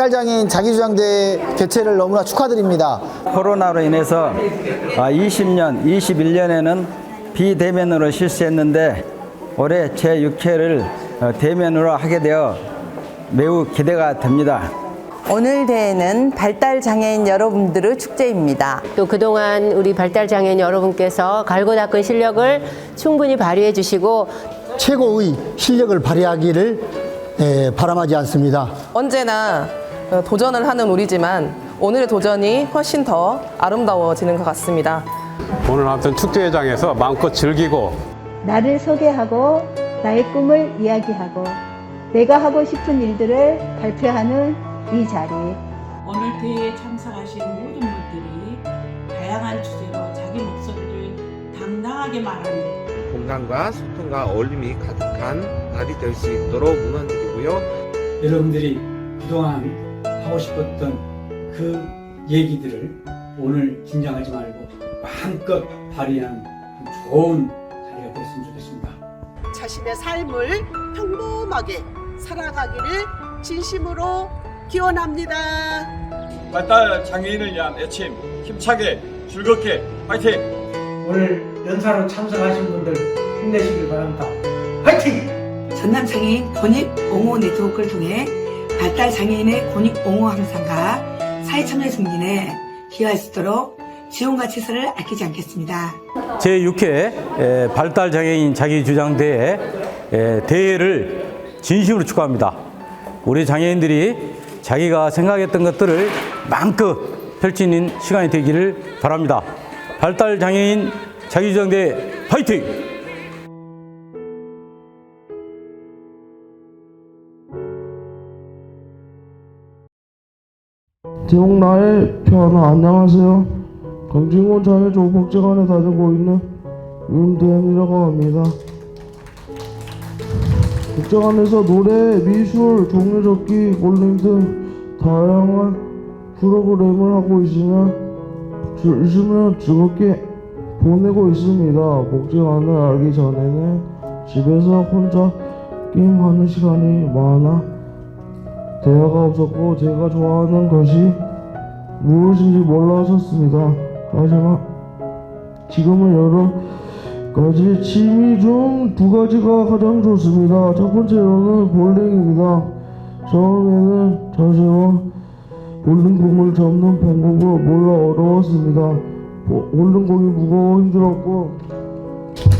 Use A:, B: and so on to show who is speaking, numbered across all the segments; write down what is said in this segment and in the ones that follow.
A: 발달장애인 자기주장대회 개최를 너무나 축하드립니다.
B: 코로나로 인해서 20년, 21년에는 비대면으로 실시했는데 올해 제6회를 대면으로 하게 되어 매우 기대가 됩니다.
C: 오늘 대회는 발달장애인 여러분들의 축제입니다.
D: 또 그동안 우리 발달장애인 여러분께서 갈고 닦은 실력을 충분히 발휘해 주시고
E: 최고의 실력을 발휘하기를 바람하지 않습니다.
F: 언제나 도전을 하는 우리지만 오늘의 도전이 훨씬 더 아름다워지는 것 같습니다.
G: 오늘 아무튼 축제회장에서 마음껏 즐기고
H: 나를 소개하고 나의 꿈을 이야기하고 내가 하고 싶은 일들을 발표하는 이 자리.
I: 오늘 대회에 참석하신 모든 분들이 다양한 주제로 자기 목소리를 당당하게 말하는
J: 공감과 소통과 어울림이 가득한 날이 될 수 있도록 응원드리고요.
K: 여러분들이 그동안 하고 싶었던 그 얘기들을 오늘 긴장하지 말고 마음껏 발휘하는 좋은 자리가 됐으면 좋겠습니다.
L: 자신의 삶을 평범하게 살아가기를 진심으로 기원합니다.
M: 발달 장애인을 위한 애침 힘차게 즐겁게 파이팅!
K: 오늘 연사로 참석하신 분들 힘내시길 바랍니다. 파이팅!
I: 전남장애인 권익 옹호 네트워크를 통해 발달장애인의 권익 옹호 향상과 사회참여 증진에 기여할 수 있도록 지원과 최선을 아끼지 않겠습니다.
N: 제6회 발달장애인 자기주장대회 대회를 진심으로 축하합니다. 우리 장애인들이 자기가 생각했던 것들을 마음껏 펼치는 시간이 되기를 바랍니다. 발달장애인 자기주장대회 파이팅!
O: 제목 나의 편아. 안녕하세요. 강진곤 장애조복지관에 다니고 있는 윤대현이라고 합니다. 복지관에서 노래, 미술, 종이접기, 볼링 등 다양한 프로그램을 하고 있으면 즐겁게 보내고 있습니다. 복지관을 알기 전에는 집에서 혼자 게임하는 시간이 많아 대화가 없었고 제가 좋아하는 것이 무엇인지 몰랐었습니다. 하지만 지금은 여러 가지 취미 중 두 가지가 가장 좋습니다. 첫 번째로는 볼링입니다. 처음에는 자세와 볼링공을 잡는 방법을 몰라 어려웠습니다. 볼링공이 무거워 힘들었고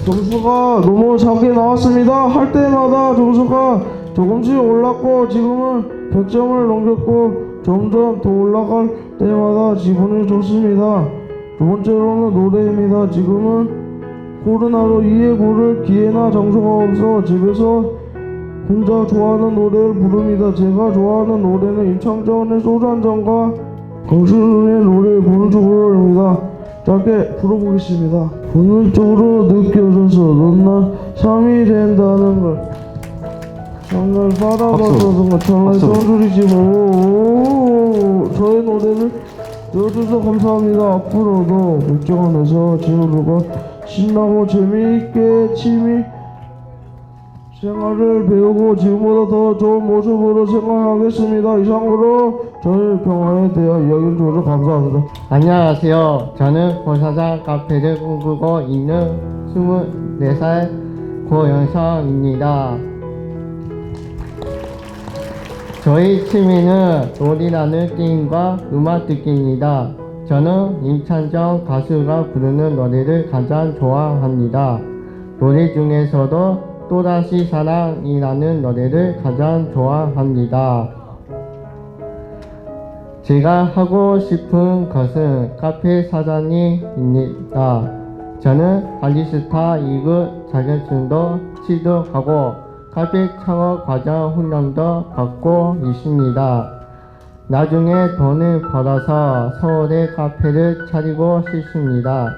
O: 점수가 너무 작게 나왔습니다. 할 때마다 점수가 조금씩 올랐고 지금은 100점을 넘겼고 점점 더 올라갈 때마다 기분이 좋습니다. 두 번째로는 노래입니다. 지금은 코로나로 이에 부를 기회나 장소가 없어 집에서 혼자 좋아하는 노래를 부릅니다. 제가 좋아하는 노래는 임창정의 소주 한 잔과 강신훈의 노래 보는 쪽으로입니다. 짧게 불러보겠습니다. 보는 쪽으로 느껴져서 넌 나 3이 된다는 걸 정말 바라봐서 찰나의 son소리지 뭐. 저의 노래를 들어주셔서 감사합니다. 앞으로도 복지관에서 친구들과 신나고 재미있게 취미 생활을 배우고 지금보다 더 좋은 모습으로 생활하겠습니다. 이상으로 저희 평화에 대한 이야기를 주셔서 감사합니다.
P: 안녕하세요. 저는 보사자 카페를 꿈꾸고 있는 24살 고영성입니다. 저희 취미는 롤이라는 게임과 음악 듣기입니다. 저는 임찬정 가수가 부르는 노래를 가장 좋아합니다. 노래 중에서도 또다시 사랑이라는 노래를 가장 좋아합니다. 제가 하고 싶은 것은 카페 사장님입니다. 저는 바리스타 2급 자격증도 취득하고 카페 창업 과정 훈련도 받고 있습니다. 나중에 돈을 벌어서 서울에 카페를 차리고 싶습니다.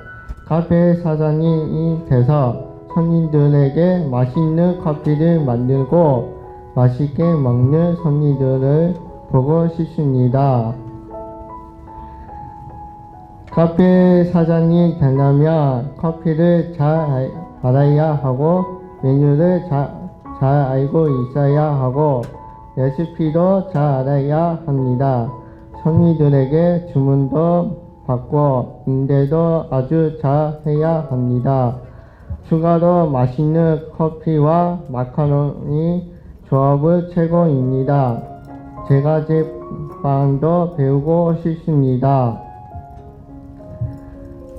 P: 카페 사장님이 돼서 손님들에게 맛있는 커피를 만들고 맛있게 먹는 손님들을 보고 싶습니다. 카페 사장님 되려면 커피를 잘 알아야 하고 메뉴를 잘 알고 있어야 하고 레시피도 잘 알아야 합니다. 손님들에게 주문도 받고 응대도 아주 잘 해야 합니다. 추가로 맛있는 커피와 마카로니 조합은 최고입니다. 제가 제빵도 배우고 싶습니다.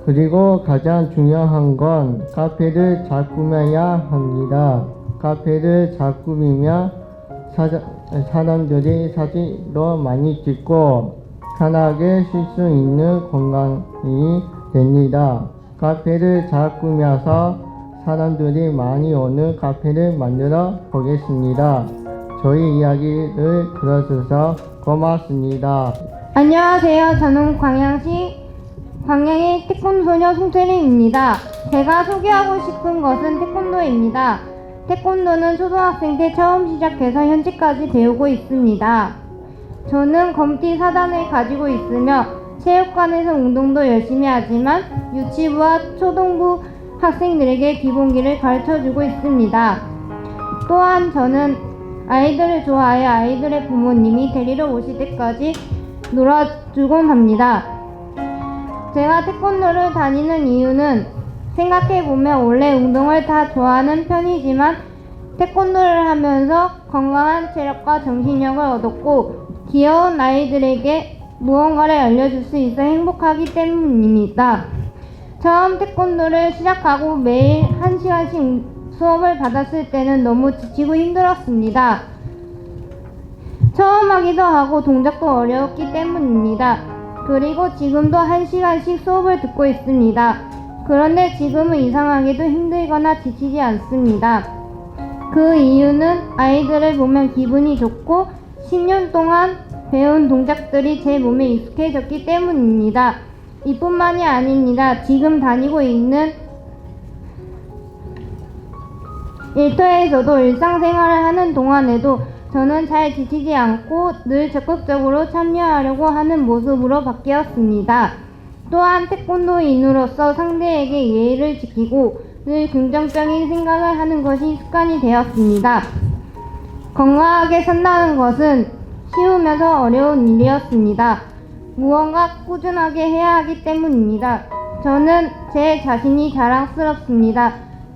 P: 그리고 가장 중요한 건 카페를 잘 꾸며야 합니다. 카페를 잘 꾸미면 사람들이 사진도 많이 찍고 편하게 쉴 수 있는 공간이 됩니다. 카페를 잘 꾸며서 사람들이 많이 오는 카페를 만들어 보겠습니다. 저희 이야기를 들어주셔서 고맙습니다.
Q: 안녕하세요. 저는 광양의 태권도소녀 송태림입니다. 제가 소개하고 싶은 것은 태권도입니다. 태권도는 초등학생 때 처음 시작해서 현재까지 배우고 있습니다. 저는 검티 4단을 가지고 있으며 체육관에서 운동도 열심히 하지만 유치부와 초등부 학생들에게 기본기를 가르쳐주고 있습니다. 또한 저는 아이들을 좋아하여 아이들의 부모님이 데리러 오실 때까지 놀아주곤 합니다. 제가 태권도를 다니는 이유는 생각해보면 원래 운동을 다 좋아하는 편이지만 태권도를 하면서 건강한 체력과 정신력을 얻었고 귀여운 아이들에게 무언가를 알려줄 수 있어 행복하기 때문입니다. 처음 태권도를 시작하고 매일 1시간씩 수업을 받았을 때는 너무 지치고 힘들었습니다. 처음 하기도 하고 동작도 어려웠기 때문입니다. 그리고 지금도 1시간씩 수업을 듣고 있습니다. 그런데 지금은 이상하게도 힘들거나 지치지 않습니다. 그 이유는 아이들을 보면 기분이 좋고 10년 동안 배운 동작들이 제 몸에 익숙해졌기 때문입니다. 이뿐만이 아닙니다. 지금 다니고 있는 일터에서도 일상생활을 하는 동안에도 저는 잘 지치지 않고 늘 적극적으로 참여하려고 하는 모습으로 바뀌었습니다. 또한 태권도인으로서 상대에게 예의를 지키고 늘 긍정적인 생각을 하는 것이 습관이 되었습니다. 건강하게 산다는 것은 쉬우면서 어려운 일이었습니다. 무언가 꾸준하게 해야 하기 때문입니다. 저는 제 자신이 자랑스럽습니다.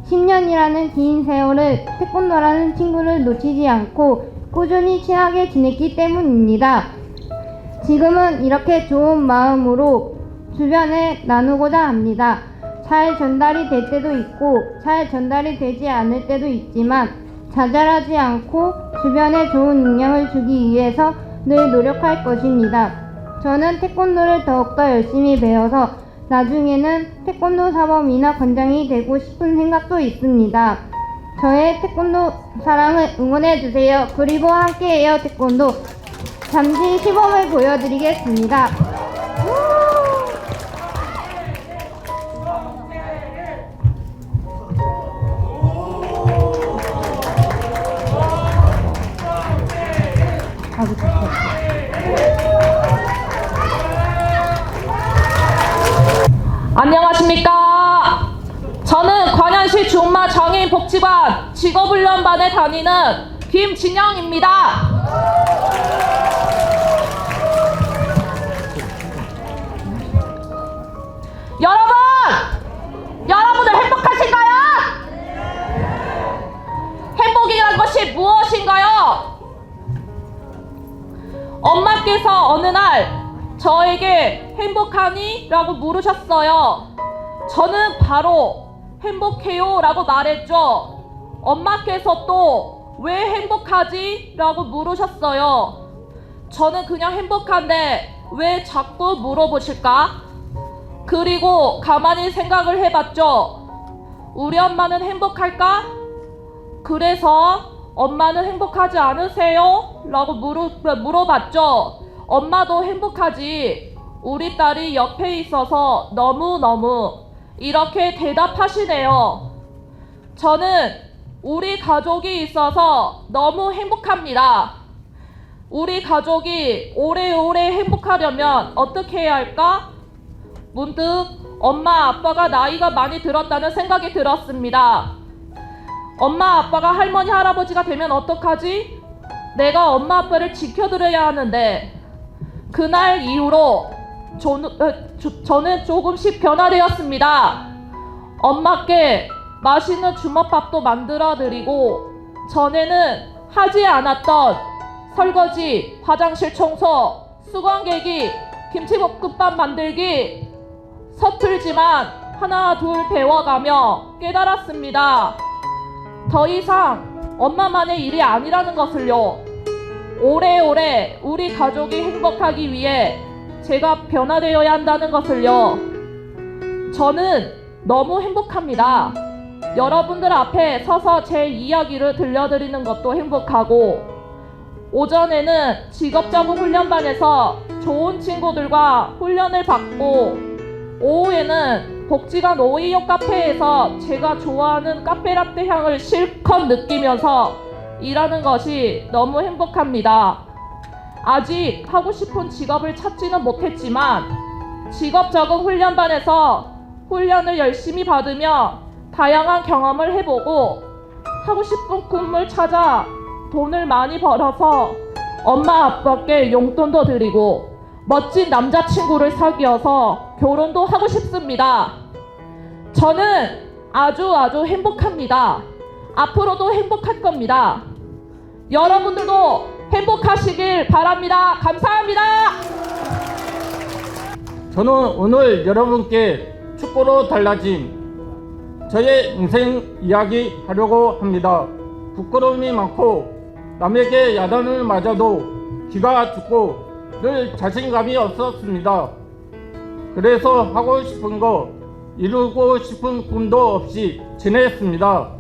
Q: 10년이라는 긴 세월을 태권도라는 친구를 놓치지 않고 꾸준히 친하게 지냈기 때문입니다. 지금은 이렇게 좋은 마음으로 주변에 나누고자 합니다. 잘 전달이 될 때도 있고 잘 전달이 되지 않을 때도 있지만 좌절하지 않고 주변에 좋은 영향을 주기 위해서 늘 노력할 것입니다. 저는 태권도를 더욱더 열심히 배워서 나중에는 태권도 사범이나 관장이 되고 싶은 생각도 있습니다. 저의 태권도 사랑을 응원해주세요. 그리고 함께해요 태권도. 잠시 시범을 보여드리겠습니다.
R: 안녕하십니까. 저는 광양시 중마장애인복지관 직업훈련반에 다니는 김진영입니다. 여러분들 행복하신가요? 행복이란 것이 무엇인가요? 엄마께서 어느 날 저에게 행복하니? 라고 물으셨어요. 저는 바로 행복해요 라고 말했죠. 엄마께서 또 왜 행복하지? 라고 물으셨어요. 저는 그냥 행복한데 왜 자꾸 물어보실까? 그리고 가만히 생각을 해봤죠. 우리 엄마는 행복할까? 그래서 엄마는 행복하지 않으세요? 라고 물어봤죠. 엄마도 행복하지. 우리 딸이 옆에 있어서 너무너무 이렇게 대답하시네요. 저는 우리 가족이 있어서 너무 행복합니다. 우리 가족이 오래오래 행복하려면 어떻게 해야 할까? 문득 엄마 아빠가 나이가 많이 들었다는 생각이 들었습니다. 엄마 아빠가 할머니 할아버지가 되면 어떡하지? 내가 엄마 아빠를 지켜드려야 하는데 그날 이후로 저는 조금씩 변화되었습니다. 엄마께 맛있는 주먹밥도 만들어 드리고 전에는 하지 않았던 설거지, 화장실 청소, 수건 개기, 김치볶음밥 만들기 서툴지만 하나 둘 배워가며 깨달았습니다. 더 이상 엄마만의 일이 아니라는 것을요. 오래오래 우리 가족이 행복하기 위해 제가 변화되어야 한다는 것을요. 저는 너무 행복합니다. 여러분들 앞에 서서 제 이야기를 들려드리는 것도 행복하고 오전에는 직업적응 훈련반에서 좋은 친구들과 훈련을 받고 오후에는 복지관 오이역 카페에서 제가 좋아하는 카페라떼 향을 실컷 느끼면서 일하는 것이 너무 행복합니다. 아직 하고 싶은 직업을 찾지는 못했지만 직업적응 훈련반에서 훈련을 열심히 받으며 다양한 경험을 해보고 하고 싶은 꿈을 찾아 돈을 많이 벌어서 엄마 아빠께 용돈도 드리고 멋진 남자친구를 사귀어서 결혼도 하고 싶습니다. 저는 아주 행복합니다. 앞으로도 행복할 겁니다. 여러분들도 행복하시길 바랍니다. 감사합니다.
S: 저는 오늘 여러분께 축구로 달라진 저의 인생 이야기 하려고 합니다. 부끄러움이 많고 남에게 야단을 맞아도 기가 죽고 늘 자신감이 없었습니다. 그래서 하고 싶은 거 이루고 싶은 꿈도 없이 지냈습니다.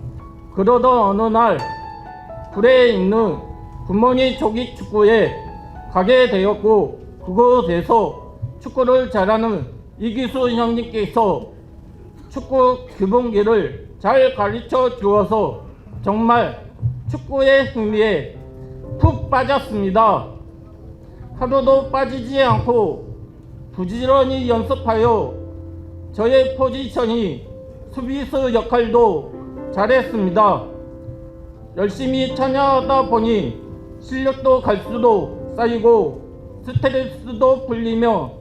S: 그러던 어느 날 구례에 있는 굿모닝 조기 축구에 가게 되었고 그곳에서 축구를 잘하는 이기수 형님께서 축구 기본기를 잘 가르쳐 주어서 정말 축구의 흥미에 푹 빠졌습니다. 하루도 빠지지 않고 부지런히 연습하여 저의 포지션이 수비수 역할도 잘했습니다. 열심히 참여하다 보니 실력도 갈수록 쌓이고 스트레스도 풀리며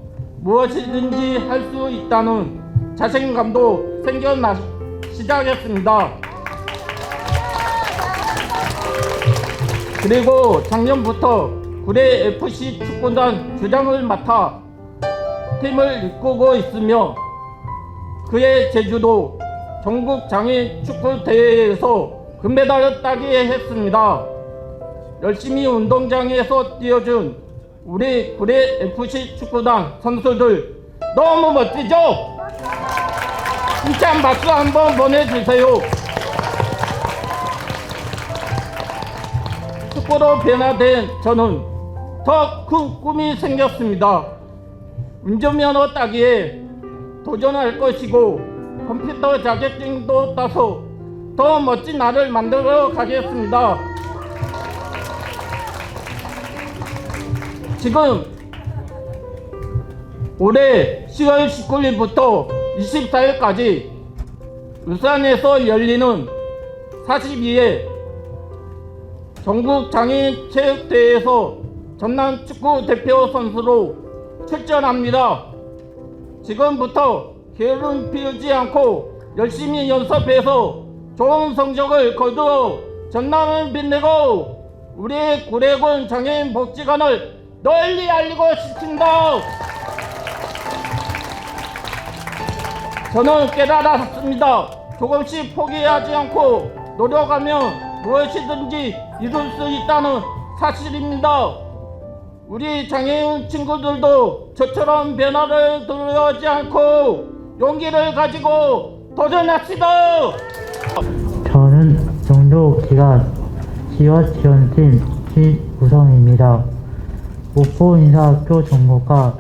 S: 무엇이든지 할 수 있다는 자신감도 생겨나기 시작했습니다. 그리고 작년부터 구례 FC 축구단 주장을 맡아 팀을 이끌고 있으며 그의 제주도 전국 장애 축구 대회에서 금메달을 따게 했습니다. 열심히 운동장에서 뛰어준 우리 구례 FC 축구단 선수들 너무 멋지죠? 힘찬 박수 한번 보내주세요. 축구로 변화된 저는 더 큰 꿈이 생겼습니다. 운전면허 따기에 도전할 것이고 컴퓨터 자격증도 따서 더 멋진 나를 만들어 가겠습니다. 지금 올해 10월 19일부터 24일까지 울산에서 열리는 42회 전국 장애인 체육대회에서 전남 축구 대표 선수로 출전합니다. 지금부터 게으름 피우지 않고 열심히 연습해서 좋은 성적을 거두어 전남을 빛내고 우리 구례군 장애인 복지관을 널리 알리고 싶습니다. 저는 깨달았습니다. 조금씩 포기하지 않고 노력하면 무엇이든지 이룰 수 있다는 사실입니다. 우리 장애인 친구들도 저처럼 변화를 두려워하지 않고 용기를 가지고 도전합시다.
P: 저는 영도기관 지원팀 김우성입니다. 목포인사학교 전공과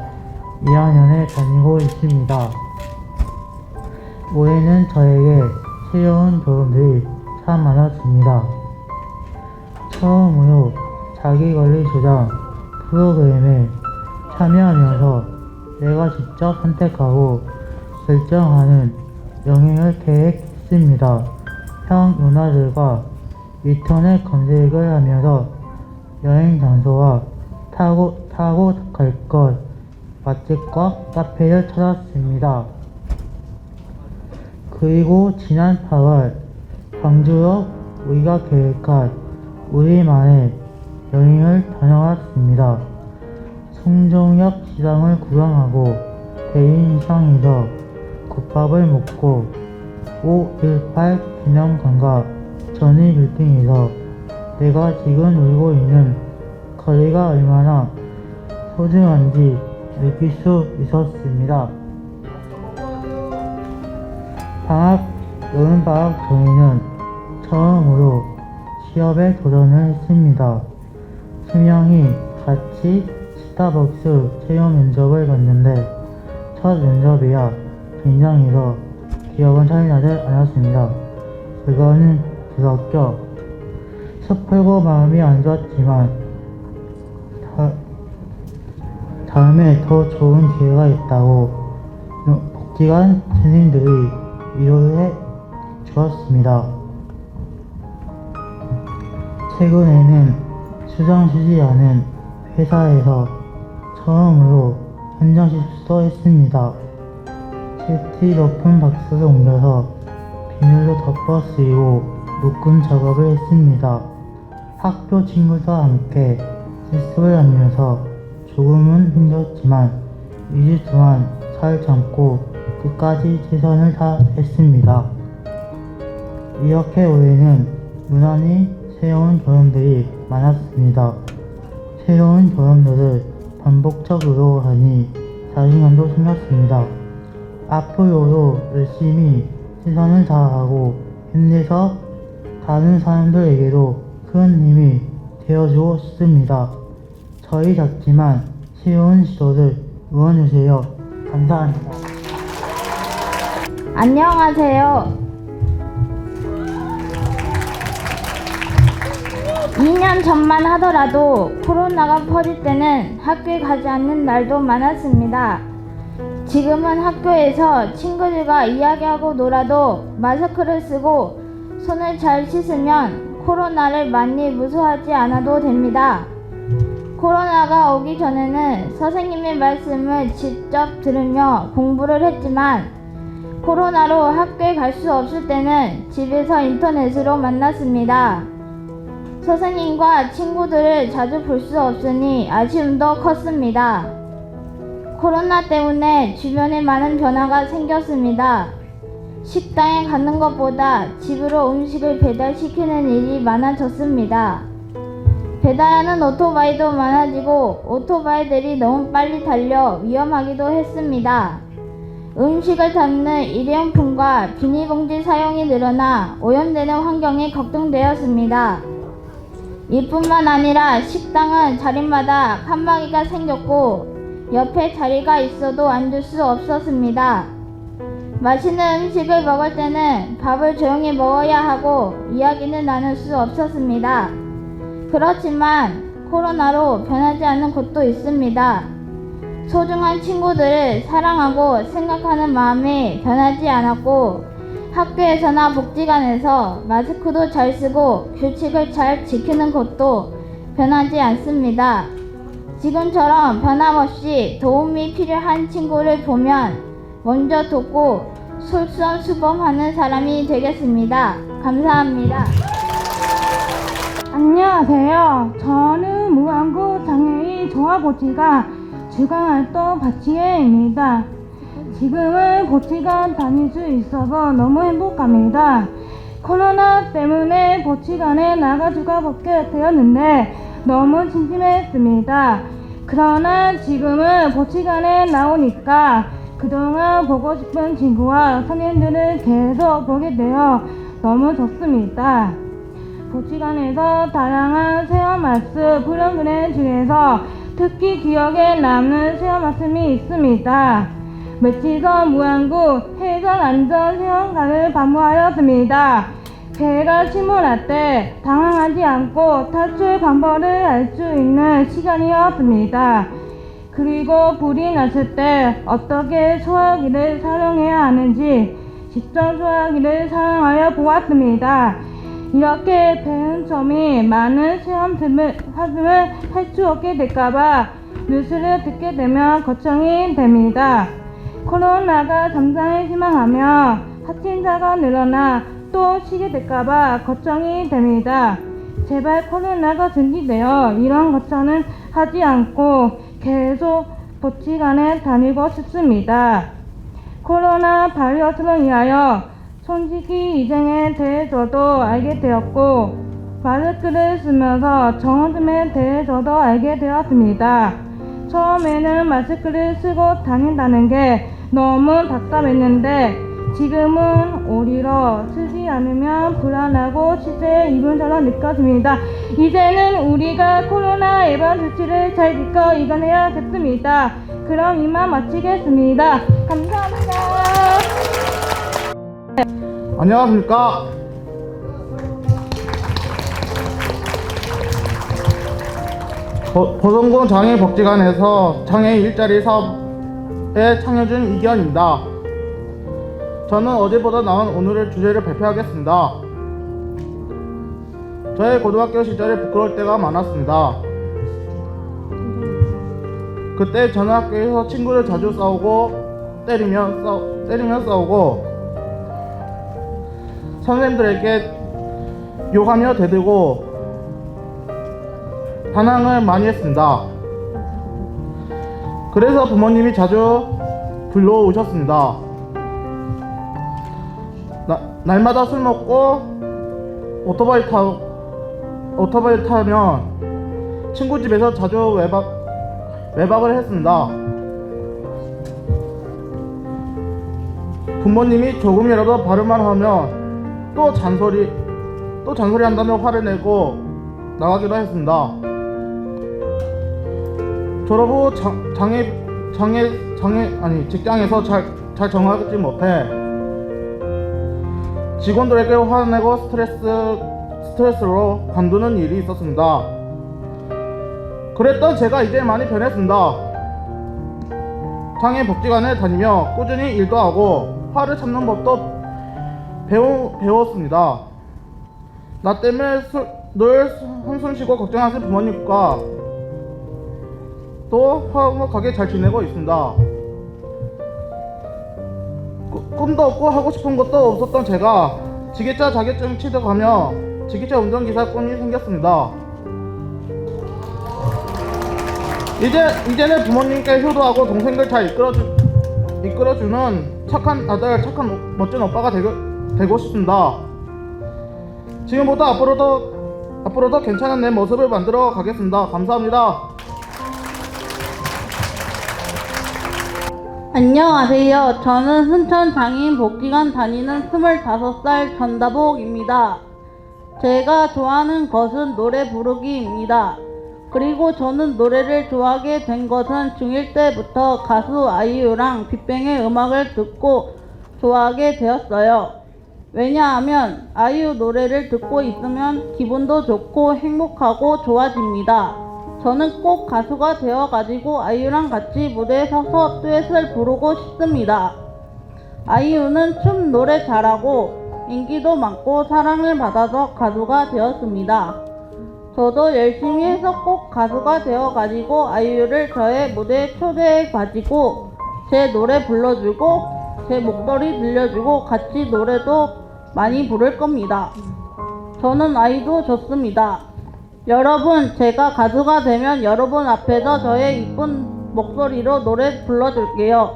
P: 2학년에 다니고 있습니다. 올해는 저에게 새로운 도움들이 참 많았습니다. 처음으로 자기관리 조장 프로그램에 참여하면서 내가 직접 선택하고 결정하는 영역을 계획했습니다. 형 누나들과 인터넷 검색을 하면서 여행 장소와 타고 갈 것, 맛집과 카페를 찾았습니다. 그리고 지난 8월 광주로 우리가 계획한 우리만의 여행을 다녀왔습니다. 송정역 시장을 구경하고 대인시장에서 국밥을 먹고 5.18 기념관과 전위 빌딩에서 내가 지금 놀고 있는 거리가 얼마나 소중한지 느낄 수 있었습니다. 여름방학 전에는 처음으로 취업에 도전을 했습니다. 2명이 같이 스타벅스 채용 면접을 봤는데 첫 면접이야 긴장해서 기억은 잘 나지 않았습니다. 그거는 들었죠. 섣불고 마음이 안 좋았지만 다음에 더 좋은 기회가 있다고 복지관 선생님들이 위로해 주었습니다. 최근에는 수장 쉬지 않은 회사에서 처음으로 현장 실습도 했습니다. 세티 높은 박스를 옮겨서 비닐로 덮어 쓰이고 묶은 작업을 했습니다. 학교 친구들과 함께 실습을 하면서 조금은 힘들었지만 2주 동안 잘 참고 끝까지 최선을 다했습니다. 이렇게 올해는 무난히 새로운 경험들이 많았습니다. 새로운 경험들을 반복적으로 하니 자신감도 생겼습니다. 앞으로도 열심히 최선을 다하고 힘내서 다른 사람들에게도 큰 힘이 되어주고 싶습니다. 저희 작지만 새로운 시도를 응원해주세요. 감사합니다.
Q: 안녕하세요. 2년 전만 하더라도 코로나가 퍼질 때는 학교에 가지 않는 날도 많았습니다. 지금은 학교에서 친구들과 이야기하고 놀아도 마스크를 쓰고 손을 잘 씻으면 코로나를 많이 무서워하지 않아도 됩니다. 코로나가 오기 전에는 선생님의 말씀을 직접 들으며 공부를 했지만 코로나로 학교에 갈 수 없을 때는 집에서 인터넷으로 만났습니다. 선생님과 친구들을 자주 볼 수 없으니 아쉬움도 컸습니다. 코로나 때문에 주변에 많은 변화가 생겼습니다. 식당에 가는 것보다 집으로 음식을 배달시키는 일이 많아졌습니다. 배달하는 오토바이도 많아지고 오토바이들이 너무 빨리 달려 위험하기도 했습니다. 음식을 담는 일회용품과 비닐봉지 사용이 늘어나 오염되는 환경이 걱정되었습니다. 이뿐만 아니라 식당은 자리마다 칸막이가 생겼고 옆에 자리가 있어도 앉을 수 없었습니다. 맛있는 음식을 먹을 때는 밥을 조용히 먹어야 하고 이야기는 나눌 수 없었습니다. 그렇지만 코로나로 변하지 않는 곳도 있습니다. 소중한 친구들을 사랑하고 생각하는 마음이 변하지 않았고 학교에서나 복지관에서 마스크도 잘 쓰고 규칙을 잘 지키는 곳도 변하지 않습니다. 지금처럼 변함없이 도움이 필요한 친구를 보면 먼저 돕고 솔선수범하는 사람이 되겠습니다. 감사합니다.
T: 안녕하세요. 저는 무안구 장애인 종합복지관 주간활동 박지혜입니다. 지금은 복지관 다닐 수 있어서 너무 행복합니다. 코로나 때문에 복지관에 나가주가 먹게 되었는데 너무 심심했습니다. 그러나 지금은 복지관에 나오니까 그동안 보고 싶은 친구와 선생님들을 계속 보게 되어 너무 좋습니다. 복지관에서 다양한 체험 말씀 프로그램 중에서 특히 기억에 남는 체험 말씀이 있습니다. 며칠 전 무안구 해전안전체험관을 방문하였습니다. 배가 침몰할 때 당황하지 않고 탈출 방법을 알 수 있는 시간이었습니다. 그리고 불이 났을 때 어떻게 소화기를 사용해야 하는지 직접 소화기를 사용하여 보았습니다. 이렇게 배운 점이 많은 시험을 할 수 없게 될까봐 뉴스를 듣게 되면 걱정이 됩니다. 코로나가 점장을 심화하며 확진자가 늘어나 또 쉬게 될까봐 걱정이 됩니다. 제발 코로나가 중지되어 이런 걱정은 하지 않고 계속 복지관에 다니고 싶습니다. 코로나 바이러스로 인하여 손쉽게 위생에 대해서도 알게 되었고 마스크를 쓰면서 정원점에 대해서도 알게 되었습니다. 처음에는 마스크를 쓰고 다닌다는 게 너무 답답했는데 지금은 오히려 쓰지 않으면 불안하고 시대의 이분처럼 느껴집니다. 이제는 우리가 코로나 예방 조치를 잘 지켜 이겨내야겠습니다. 그럼 이만 마치겠습니다. 감사합니다.
O: 안녕하십니까. 보성군 장애복지관에서 장애인 일자리 사업에 참여중 이기현입니다. 저는 어제보다 나은 오늘의 주제를 발표하겠습니다. 저의 고등학교 시절에 부끄러울 때가 많았습니다. 그때 저는 학교에서 친구를 자주 싸우고 때리며 싸우고 선생님들에게 욕하며 대들고 반항을 많이 했습니다. 그래서 부모님이 자주 불러오셨습니다. 날마다 술 먹고 오토바이 타면 친구 집에서 자주 외박을 했습니다. 부모님이 조금이라도 발음만 하면 또 잔소리 한다며 화를 내고 나가기도 했습니다. 졸업 후 직장에서 잘 적응하지 못해 직원들에게 화내고 스트레스로 관두는 일이 있었습니다. 그랬던 제가 이제 많이 변했습니다. 장애복지관에 다니며 꾸준히 일도 하고 화를 참는 법도 배웠습니다. 나 때문에 늘 한숨 쉬고 걱정하신 부모님과 또 화목하게 잘 지내고 있습니다. 꿈도 없고 하고 싶은 것도 없었던 제가 지게차 자격증 취득하며 지게차 운전기사 꿈이 생겼습니다. 이제는 부모님께 효도하고 동생들 잘 이끌어주는 착한 아들, 착한 멋진 오빠가 되고 싶습니다. 지금부터 앞으로도 괜찮은 내 모습을 만들어 가겠습니다. 감사합니다.
U: 안녕하세요. 저는 순천 장애인 복지관 다니는 25살 전다복입니다. 제가 좋아하는 것은 노래 부르기입니다. 그리고 저는 노래를 좋아하게 된 것은 중1 때부터 가수 아이유랑 빅뱅의 음악을 듣고 좋아하게 되었어요. 왜냐하면 아이유 노래를 듣고 있으면 기분도 좋고 행복하고 좋아집니다. 저는 꼭 가수가 되어가지고 아이유랑 같이 무대에 서서 듀엣을 부르고 싶습니다. 아이유는 춤 노래 잘하고 인기도 많고 사랑을 받아서 가수가 되었습니다. 저도 열심히 해서 꼭 가수가 되어가지고 아이유를 저의 무대에 초대해가지고 제 노래 불러주고 제 목소리 들려주고 같이 노래도 많이 부를 겁니다. 저는 아이도 좋습니다. 여러분, 제가 가수가 되면 여러분 앞에서 저의 이쁜 목소리로 노래 불러줄게요.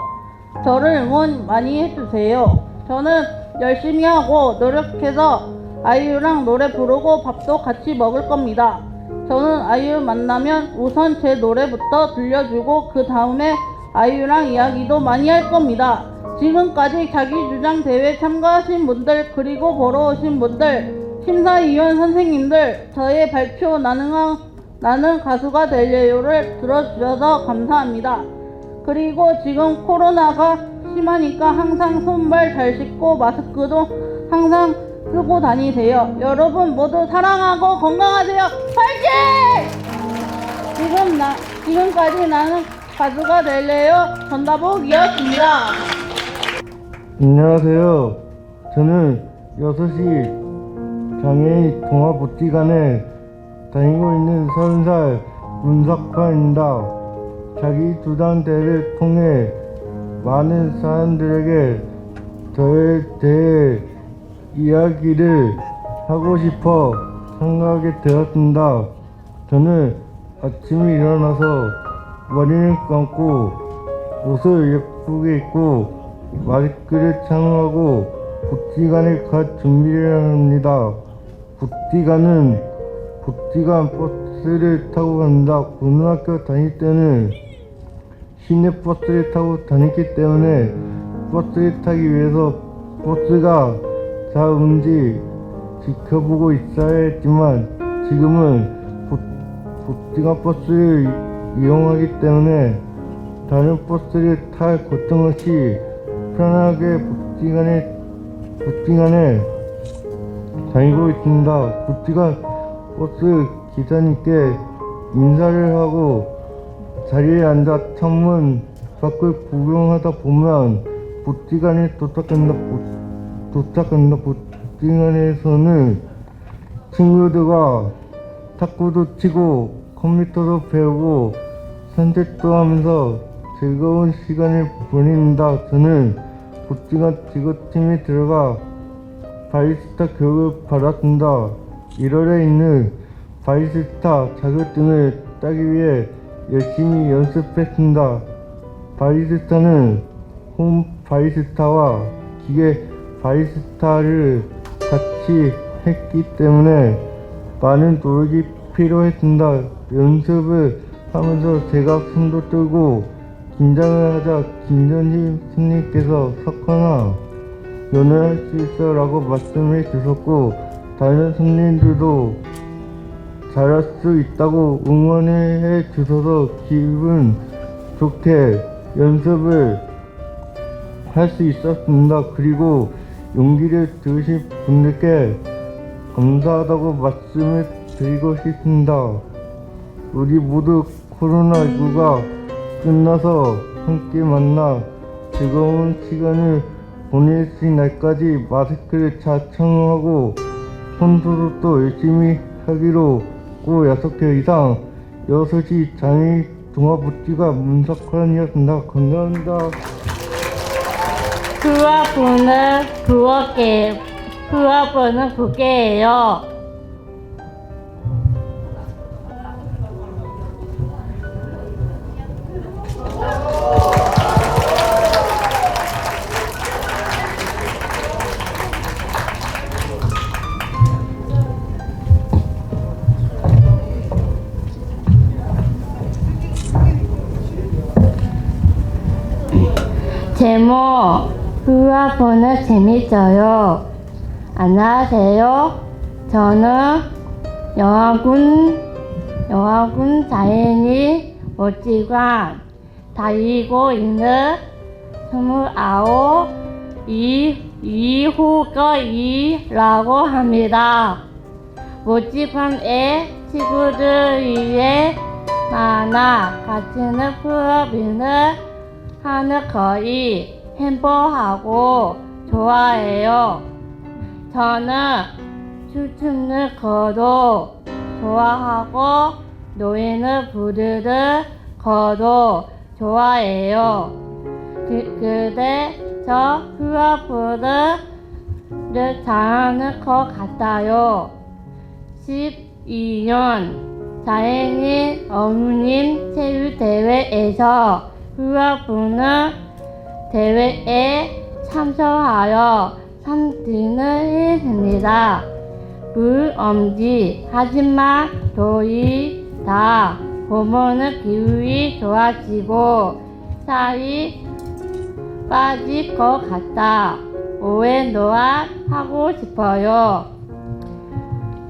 U: 저를 응원 많이 해주세요. 저는 열심히 하고 노력해서 아이유랑 노래 부르고 밥도 같이 먹을 겁니다. 저는 아이유 만나면 우선 제 노래부터 들려주고 그 다음에 아이유랑 이야기도 많이 할 겁니다. 지금까지 자기주장 대회 참가하신 분들 그리고 보러 오신 분들 심사위원 선생님들 저의 발표 나는 가수가 될래요를 들어주셔서 감사합니다. 그리고 지금 코로나가 심하니까 항상 손발 잘 씻고 마스크도 항상 쓰고 다니세요. 여러분 모두 사랑하고 건강하세요. 파이팅! 지금까지 나는 가수가 될래요 전다복이었습니다.
P: 안녕하세요. 저는 6시 장애인 종합복지관에 다니고 있는 30살 문석환입니다. 자기 주장대를 통해 많은 사람들에게 저에 대해 이야기를 하고 싶어 생각하게 되었습니다. 저는 아침에 일어나서 머리를 감고 옷을 예쁘게 입고 마스크를 착용하고 복지관에 갈 준비를 합니다. 복지관 버스를 타고 갑니다. 고등학교 다닐 때는 시내 버스를 타고 다녔기 때문에 버스를 타기 위해서 버스가 잘 오는지 지켜보고 있어야 했지만 지금은 복지관 버스를 이용하기 때문에 다른 버스를 탈 걱정 없이 편하게 복지관에 다니고 있습니다. 복지관 버스 기사님께 인사를 하고 자리에 앉아 창문 밖을 구경하다 보면 복지관에 도착한다. 복지관에서는 친구들과 탁구도 치고 컴퓨터도 배우고 산책도 하면서 즐거운 시간을 보냅니다. 저는 복지관 직업팀에 들어가 바리스타 교육을 받았습니다. 1월에 있는 바리스타 자격증을 따기 위해 열심히 연습했습니다. 바리스타는 홈 바리스타와 기계 바리스타를 같이 했기 때문에 많은 노력이 필요했습니다. 연습을 하면서 제가 손도 떨고 긴장을 하자 김전희 선생님께서 석환아 너는 할 수 있어 라고 말씀해 주셨고 다른 선생님들도 잘할 수 있다고 응원해 주셔서 기분 좋게 연습을 할 수 있었습니다. 그리고 용기를 주신 분들께 감사하다고 말씀을 드리고 싶습니다. 우리 모두 코로나19가 끝나서 함께 만나 즐거운 시간을 보낼 수 있는 날까지 마스크를 잘 착용하고 손소독도 열심히 하기로 꼭 약속해. 이상 6시 장애인 종합복지관 문석환이었습니다. 감사합니다.
U: 후학번은 9개예요. 제목 후학번은 재밌어요. 안녕하세요. 저는 영화군 장애인 복지관 다니고 있는 29 이후거이라고 합니다. 복지관에 친구들 위해 만나 같이는 풀어비는 하는 거이 행복하고 좋아해요. 저는 춤추는 거도 좋아하고 노래는 부르는 거도 좋아해요. 근데 저 후학번을 잘하는 것 같아요. 12년 장애인 어머님 체육대회에서 후학번은 대회에 참석하여 3등을 했습니다. 물엄지 하지만 저희 다 보면은 기분이 좋아지고 살이 빠질 것 같다. 오해 노아 하고 싶어요.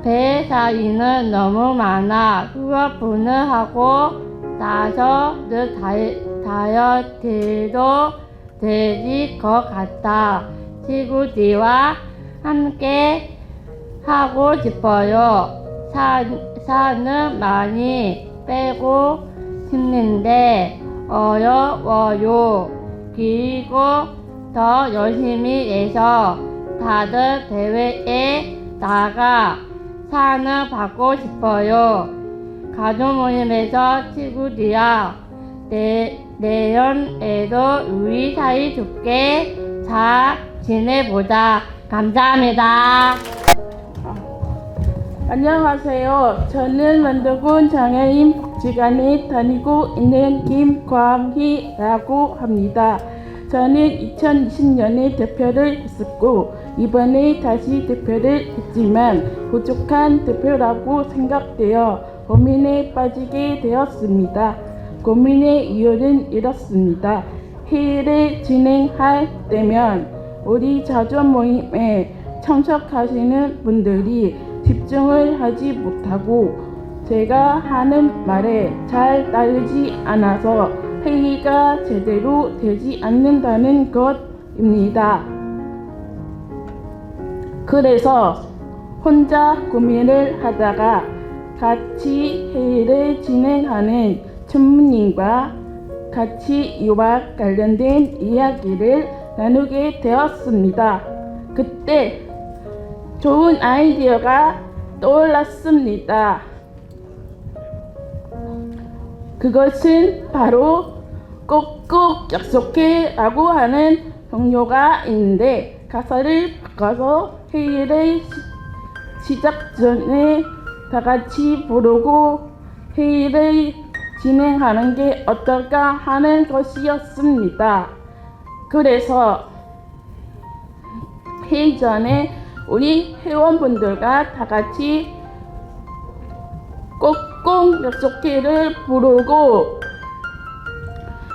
U: 배 사이는 너무 많아 후학번을 하고 나서 늘 다이어트도 되질 것 같다. 친구들과 함께 하고 싶어요. 살은 많이 빼고 싶는데 어려워요. 그리고 더 열심히 해서 다들 대회에
Q: 나가 상을 받고 싶어요. 가족 모임에서 친구들이야 내년에도 우리 사이 좋게 잘 지내보자. 감사합니다.
T: 안녕하세요. 저는 만덕군 장애인 복지관에 다니고 있는 김광희라고 합니다. 저는 2020년에 대표를 했었고 이번에 다시 대표를 했지만 부족한 대표라고 생각되어 고민에 빠지게 되었습니다. 고민의 이유는 이렇습니다. 회의를 진행할 때면 우리 자조 모임에 참석하시는 분들이 집중을 하지 못하고 제가 하는 말에 잘 따르지 않아서 회의가 제대로 되지 않는다는 것입니다. 그래서 혼자 고민을 하다가 같이 회의를 진행하는 전문인과 같이 이와 관련된 이야기를 나누게 되었습니다. 그때 좋은 아이디어가 떠올랐습니다. 그것은 바로 꼭꼭 약속해 라고 하는 동료가 있는데 가사를 바꿔서 회의를 시작 전에 다 같이 부르고 회의를 진행하는 게 어떨까 하는 것이었습니다. 그래서 회의 전에 우리 회원분들과 다 같이 꼭꼭 약속회를 부르고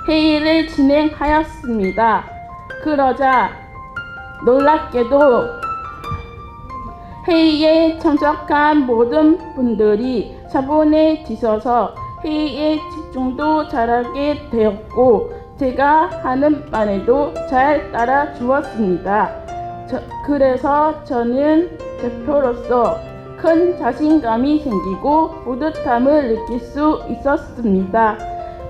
T: 회의를 진행하였습니다. 그러자 놀랍게도 회의에 참석한 모든 분들이 차분해지셔서 회의에 집중도 잘하게 되었고 제가 하는 말에도 잘 따라 주었습니다. 그래서 저는 대표로서 큰 자신감이 생기고 뿌듯함을 느낄 수 있었습니다.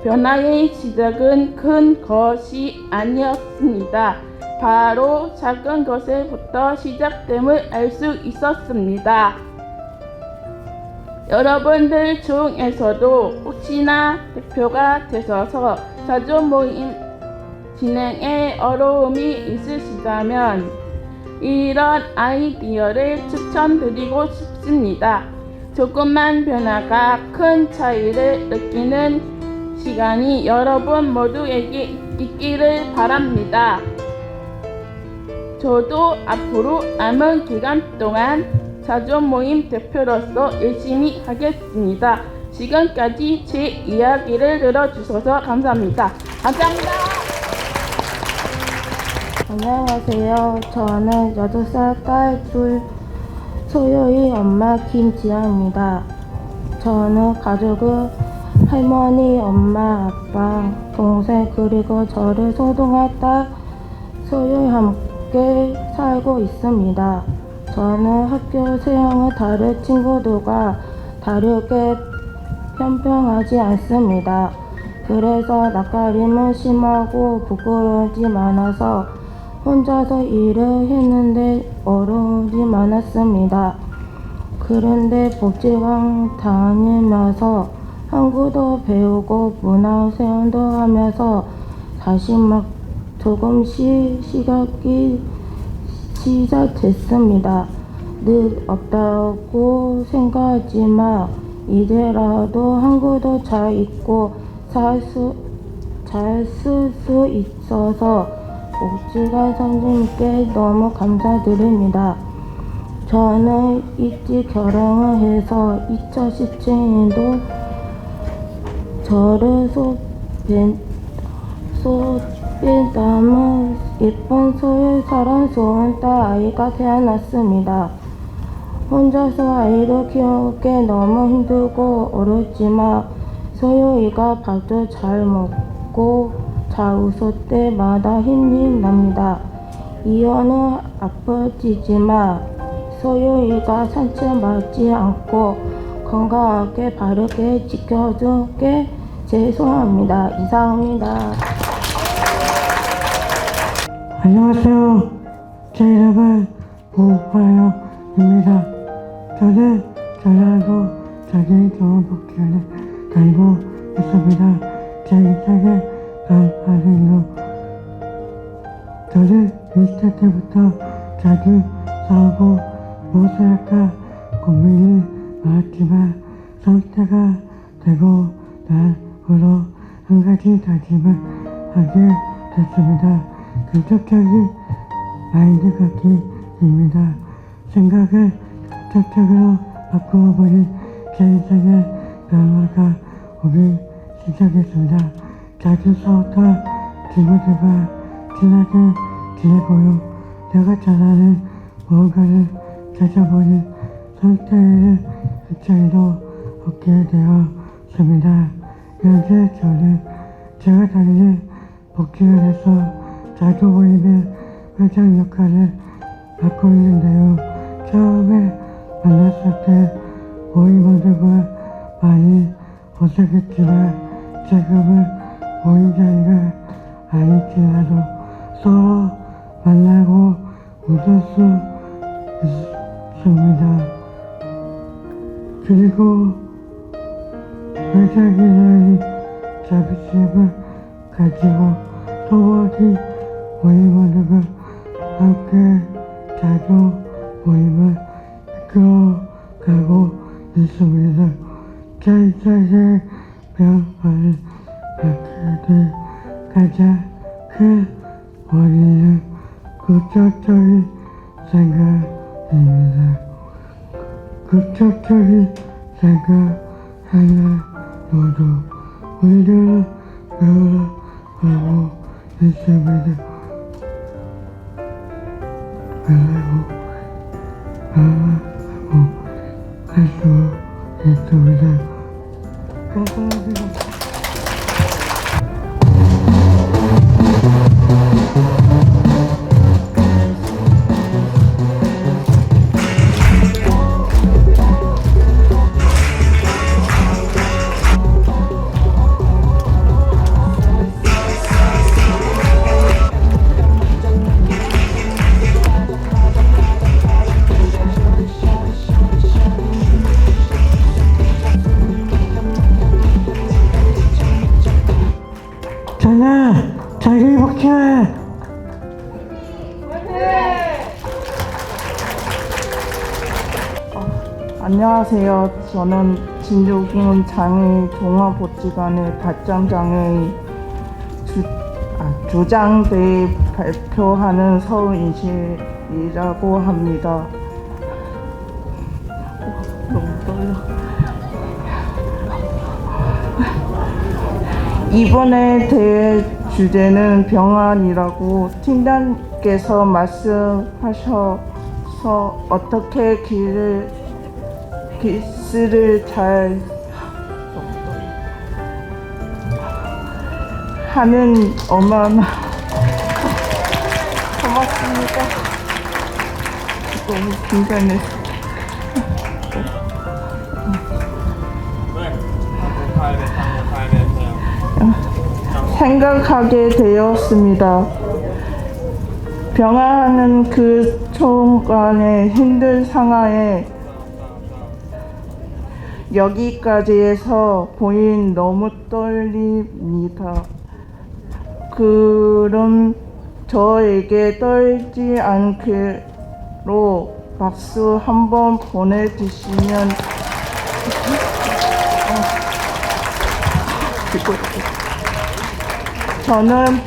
T: 변화의 시작은 큰 것이 아니었습니다. 바로 작은 것에부터 시작됨을 알 수 있었습니다. 여러분들 중에서도 혹시나 대표가 되셔서 자조 모임 진행에 어려움이 있으시다면 이런 아이디어를 추천드리고 싶습니다. 조금만 변화가 큰 차이를 느끼는 시간이 여러분 모두에게 있기를 바랍니다. 저도 앞으로 남은 기간 동안 자조 모임 대표로서 열심히 하겠습니다. 지금까지 제 이야기를 들어주셔서 감사합니다. 감사합니다.
Q: 안녕하세요. 저는 8살 딸 둘 소유의 엄마 김지아입니다. 저는 가족은 할머니, 엄마, 아빠, 동생 그리고 저를 소중한 딸 소유와 함께 살고 있습니다. 저는 학교 수영은 다른 친구들과 다르게 편평하지 않습니다. 그래서 낯가림은 심하고 부끄러움이 많아서 혼자서 일을 했는데 어려움이 많았습니다. 그런데 복지관 다니면서 한국어도 배우고 문화 체험도 하면서 다시 조금씩 시각이 시작됐습니다. 늘 없다고 생각하지만 이제라도 한국어도 잘 읽고 잘 쓸 수 있어서 복지관 선생님께 너무 감사드립니다. 저는 일찍 결혼을 해서 2017년도 저를 소변담은 예쁜 소유 사랑스러운 딸 아이가 태어났습니다. 혼자서 아이를 키우기 너무 힘들고 어렵지만 소유이가 밥도 잘 먹고 잘 웃을 때마다 힘이 납니다. 이혼은 아프지만 소유이가 상처받지 않고 건강하게 바르게 지켜주게 죄송합니다. 이상입니다.
A: 안녕하세요. 제 이름은 오파요
P: 입니다. 저는 전라도 장애인 종합복지관에 다니고 있습니다. 제 인생의 변화는요. 저는 20대 때부터 자주 싸우고 무엇을 할까 고민이 많았지만 30대가 되고 난 후로 한 가지 다짐을 하게 됐습니다. 긍정적인 마인드 갖기입니다. 생각을 긍정적으로 바꾸어 보니 제 인생의 변화가 오기 시작했습니다. 자주 싸웠던 친구들과 친하게 지내고요. 내가 잘하는 무언가를 찾아보니 선택의 입장에도 얻게 되었습니다. 현재 저는 제가 다니는 복지관에서 자주 모이는 회장 역할을 맡고 있는데요. 처음에 만났을 때 모임원들과 많이 어색했지만 지금은 모임 자리가 아닐지라도 서로 만나고 웃을 수 있습니다. 그리고 회장이라는 자부심을 가지고 소원이 모임원들과 함께 자주 모임을 이끌어가고 있습니다. 제 인생의 변화를 갖게 된 가장 큰 원인은 긍정적인 생각입니다. 긍정적인 생각 하나로도 우리를 배워가고 있습니다. 배워가고 할 수 있습니다. 감사합니다. 자기 복지회
O: 안녕하세요. 저는 진주군 장애인 종합복지관의 발전장애인 주장대회 발표하는 서인실이라고 합니다. 너무 떨려. 이번에 대회 주제는 병안이라고 팀장께서 말씀하셔서 어떻게 기술을 잘 하는 엄마나 고맙습니다. 너무 긴장했어. 생각하게 되었습니다. 병화하는 그 순간의 힘든 상황에 여기까지에서 보인 너무 떨립니다. 그럼 저에게 떨지 않기로 박수 한번 보내주시면 저는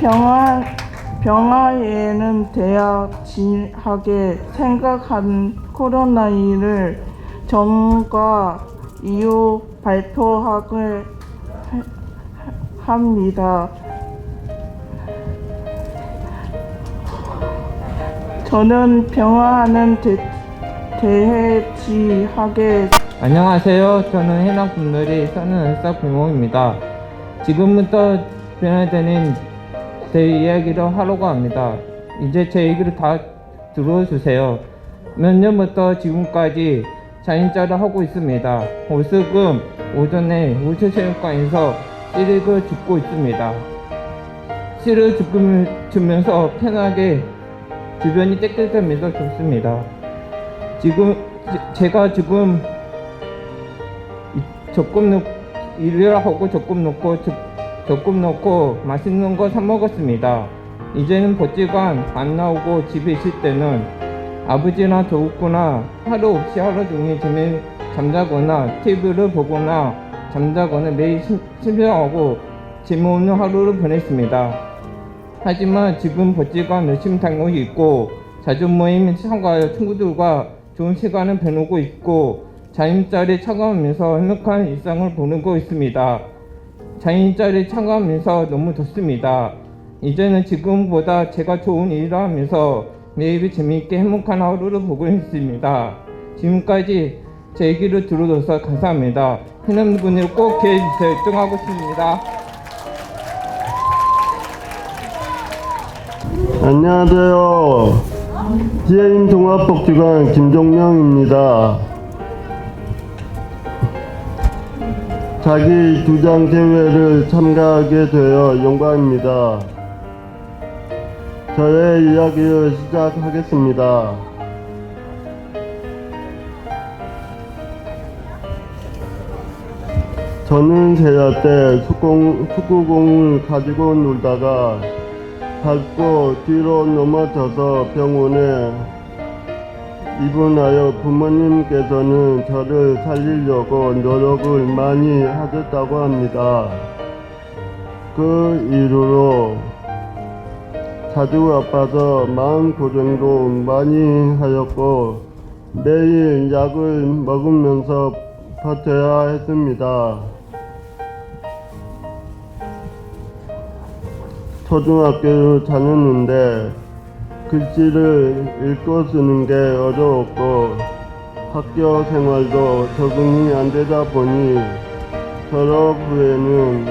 O: 병화에는 대학 진학에 생각한 코로나19를 전과 이후 발표하게 합니다. 저는 병화하는 대해 지하게
A: 안녕하세요. 저는 해남군놀이 34 부모입니다. 지금부터 변화되는 제 이야기를 하려고 합니다. 이제 제 얘기를 다 들어주세요. 몇 년부터 지금까지 자인자를 하고 있습니다. 월수금 오전에 우체체육관에서 씨를 줍고 있습니다. 씨를 주면서 편하게 주변이 깨끗하면서 좋습니다. 제가 지금 일을 하고 적금 넣고 맛있는 거 사 먹었습니다. 이제는 복지관 안 나오고 집에 있을 때는 아버지나 조국구나 하루 없이 하루 종일 잠자거나 TV를 보거나 잠자거나 매일 심심하고 재미없는 하루를 보냈습니다. 하지만 지금 복지관 열심히 다니고 있고 자주 모임 참가하여 친구들과 좋은 시간을 보내고 있고 자연자리에 참가하면서 행복한 일상을 보내고 있습니다. 자연자리에 참가하면서 너무 좋습니다. 이제는 지금보다 제가 좋은 일을 하면서 매일 재미있게 행복한 하루를 보고 있습니다. 지금까지 제 얘기를 들어줘서 감사합니다. 해남군을 꼭 기회해주세요. 열정하고 있습니다.
B: 안녕하세요. 지혜인 종합복지관 김종명입니다. 자기 주장 대회를 참가하게 되어 영광입니다. 저의 이야기를 시작하겠습니다. 저는 3살 때 축구공을 가지고 놀다가 밟고 뒤로 넘어져서 병원에 입원하여 부모님께서는 저를 살리려고 노력을 많이 하셨다고 합니다. 그 이후로 자주 아파서 마음고생도 많이 하였고 매일 약을 먹으면서 버텨야 했습니다. 초등학교를 다녔는데 글씨를 읽고 쓰는 게 어려웠고 학교 생활도 적응이 안 되다 보니 졸업 후에는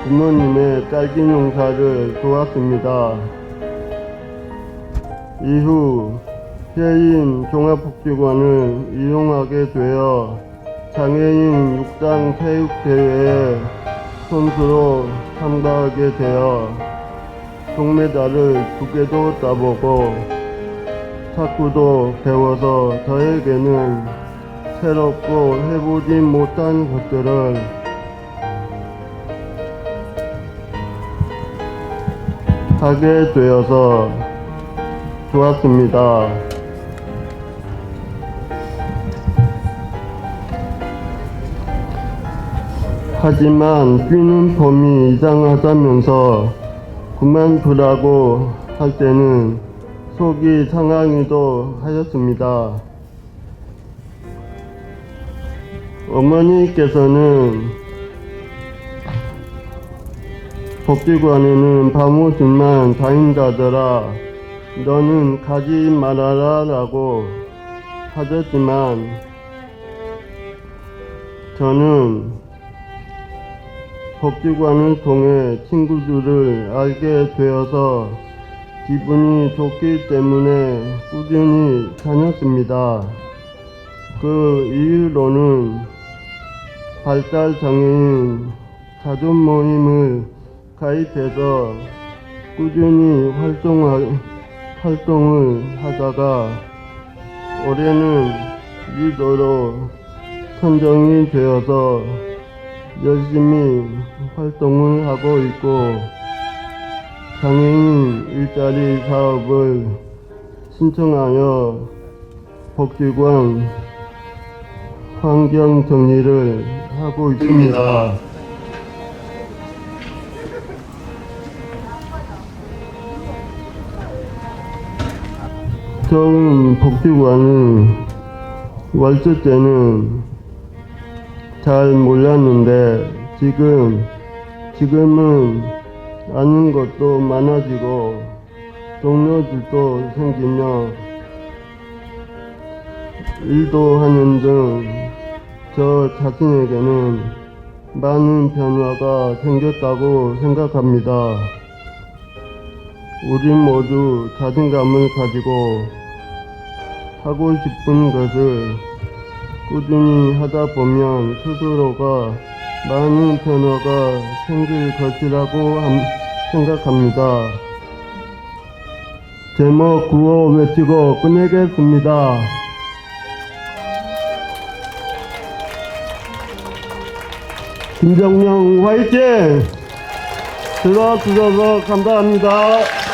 B: 부모님의 딸기 농사를 도왔습니다. 이후 해인 종합복지관을 이용하게 되어 장애인 육상 체육대회에 선수로 참가하게 되어 동메달을 2개도 따보고 탁구도 배워서 저에게는 새롭고 해보지 못한 것들을 하게 되어서 좋았습니다. 하지만 뛰는 폼이 이상하다면서 그만두라고 할 때는 속이 상하기도 하였습니다. 어머니께서는 복지관에는 바무들만 다닌다더라, 너는 가지 말아라 라고 하셨지만 저는 복지관을 통해 친구들을 알게 되어서 기분이 좋기 때문에 꾸준히 다녔습니다. 그 이후로는 발달장애인 자존 모임을 가입해서 꾸준히 활동을 하다가 올해는 리더로 선정이 되어서 열심히 활동을 하고 있고 장애인 일자리 사업을 신청하여 복지관 환경 정리를 하고 있습니다. 처음 복지관을 왔을 때는 잘 몰랐는데 지금은 아는 것도 많아지고 동료들도 생기며 일도 하는 등 저 자신에게는 많은 변화가 생겼다고 생각합니다. 우리 모두 자신감을 가지고 하고 싶은 것을 꾸준히 하다 보면 스스로가 많은 변화가 생길 것이라고 생각합니다. 제목 구호 외치고 끝내겠습니다. 김정명 화이팅! 들어주셔서 감사합니다.